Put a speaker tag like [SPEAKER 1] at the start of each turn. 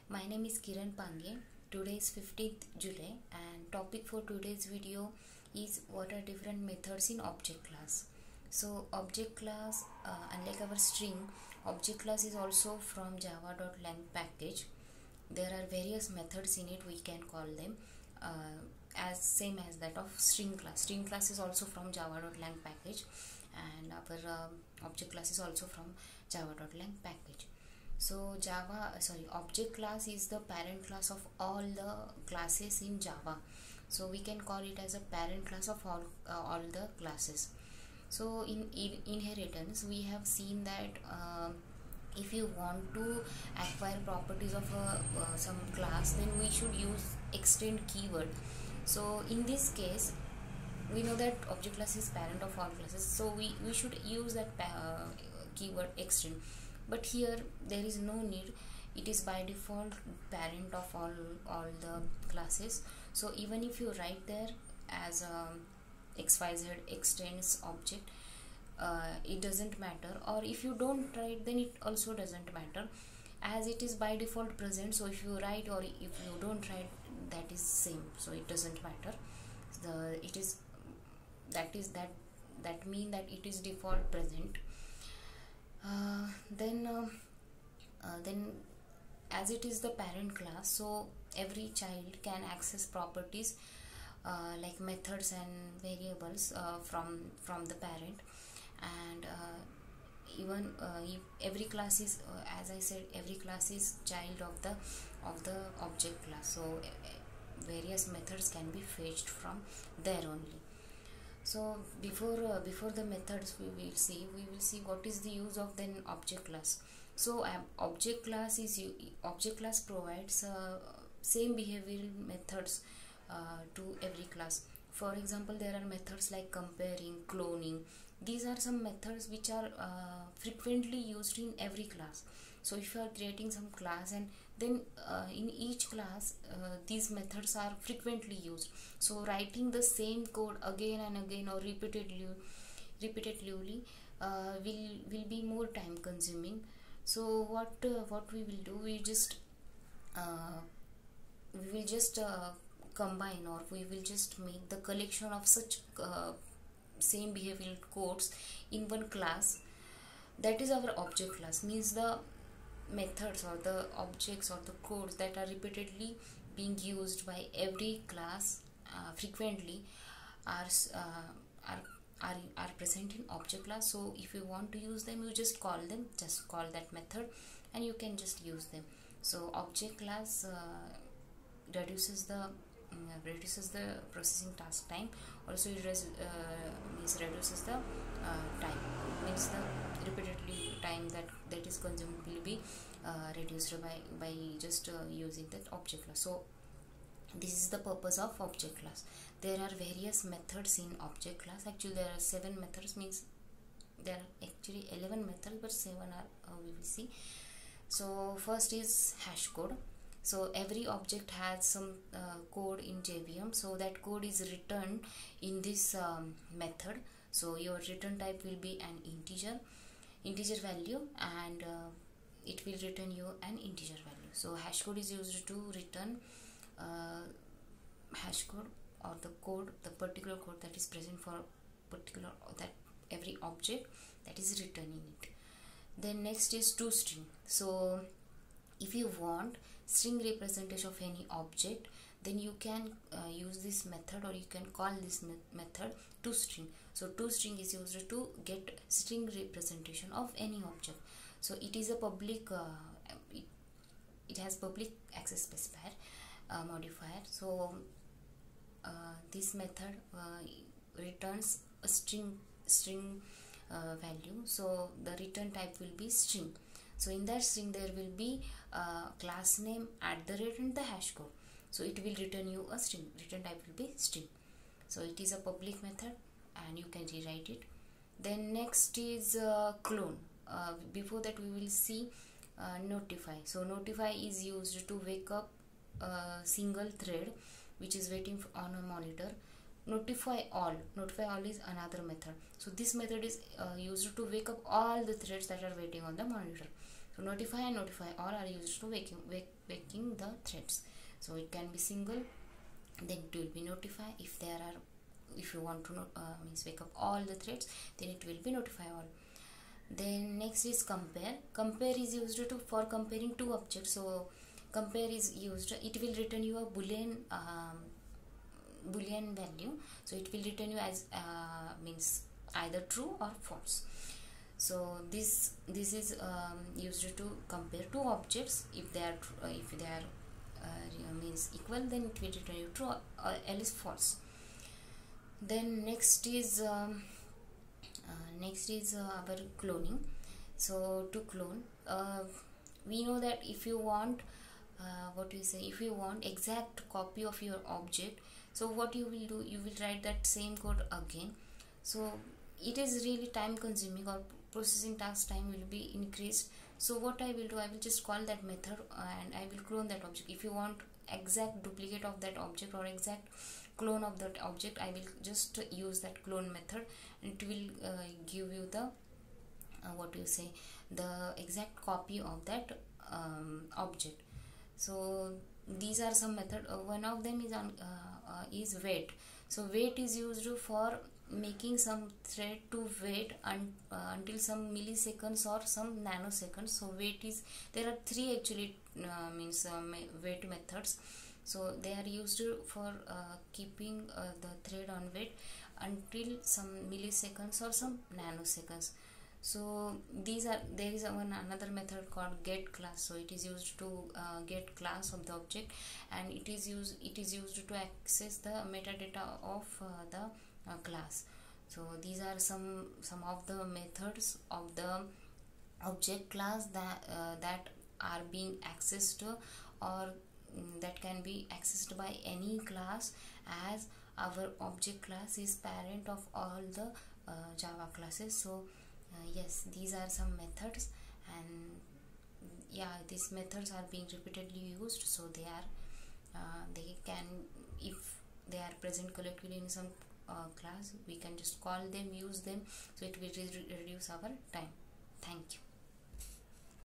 [SPEAKER 1] My name is Kiran Pange. Today is 15th July and topic for today's video is what are different methods in object class. So object class, unlike our string, object class is also from java.lang package. There are various methods in it, we can call them as same as that of string class. String class is also from java.lang package and our object class is also from java.lang package. So object class is the parent class of all the classes in Java. So we can call it as a parent class of all the classes. So in inheritance we have seen that if you want to acquire properties of some class, then we should use extend keyword. So in this case we know that object class is parent of all classes, so we should use that keyword extend. But here there is no need, it is by default parent of all the classes. So even if you write there as xyz extends object, it doesn't matter, or if you don't write then it also doesn't matter, as it is by default present. So if you write or if you don't write, that is same, so it doesn't matter. It is that mean that it is default present. Then as it is the parent class, so every child can access properties like methods and variables from the parent. And even if every class is as I said, every class is child of the object class, so various methods can be fetched from there only. So before the methods we will see what is the use of then object class. So object class provides same behavioral methods to every class. For example, there are methods like comparing, cloning. These are some methods which are frequently used in every class. So if you are creating some class, and then in each class these methods are frequently used, so writing the same code again and again or repetitively will be more time consuming. So what we will do, we will just combine, or we will just make the collection of such same behavioral codes in one class. That is our object class, means the methods or the objects or the codes that are repeatedly being used by every class frequently are present in object class. So if you want to use them, you just call that method and you can just use them. So object class reduces the processing task time. Also it reduces the time, means the repeatedly time that is consumed will be reduced by just using that object class. So this is the purpose of object class. There are various methods in object class. Actually there are 7 methods, means there are actually 11 methods, but 7 are we will see. So first is hash code. So every object has some code in JVM, so that code is returned in this method. So your return type will be an integer value, and it will return you an integer value. So hash code is used to return hash code, or the particular code that is present for particular that every object that is written in it. Then next is toString. So if you want string representation of any object, then you can use this method, or you can call this method toString. So toString is used to get string representation of any object. So it is a public it has public access specifier modifier. So this method returns a string value. So the return type will be string. So in that string there will be class name @ and the hash code. So it will return you a string. Return type will be string. So it is a public method and you can rewrite it. Then next is clone. Before that we will see notify. So notify is used to wake up a single thread which is waiting on a monitor. Notify all is another method. So this method is used to wake up all the threads that are waiting on the monitor. So notify and notify all are used to waking the threads. So it can be single, then it will be notify. If you want to means wake up all the threads, then it will be notify all. Then next is compare. Compare is used for comparing two objects. So compare is used, it will return you a boolean value. So it will return you as means either true or false. So this is used to compare two objects. If they are means equal, then it will return you true or else false. Then next is our cloning. So to clone, we know that if you want if you want exact copy of your object, so what you will do, you will write that same code again. So it is really time consuming, or processing task time will be increased. So what I will do, I will just call that method and I will clone that object. If you want exact duplicate of that object or exact clone of that object, I will just use that clone method, and it will give you the the exact copy of that object. So these are some method. One of them is wait. So wait is used for making some thread to wait until some milliseconds or some nanoseconds. So wait is, there are three actually wait methods. So they are used for keeping the thread on wait until some milliseconds or some nanoseconds. So there is another method called get class. So it is used to get class of the object, and it is used to access the metadata of the class. So these are some of the methods of the object class that are being accessed, or that can be accessed by any class, as our object class is parent of all the Java classes. So yes, these are some methods, and yeah, these methods are being repeatedly used. So they can, if they are present collectively in some class, we can just call them, use them. So it will reduce our time. Thank you.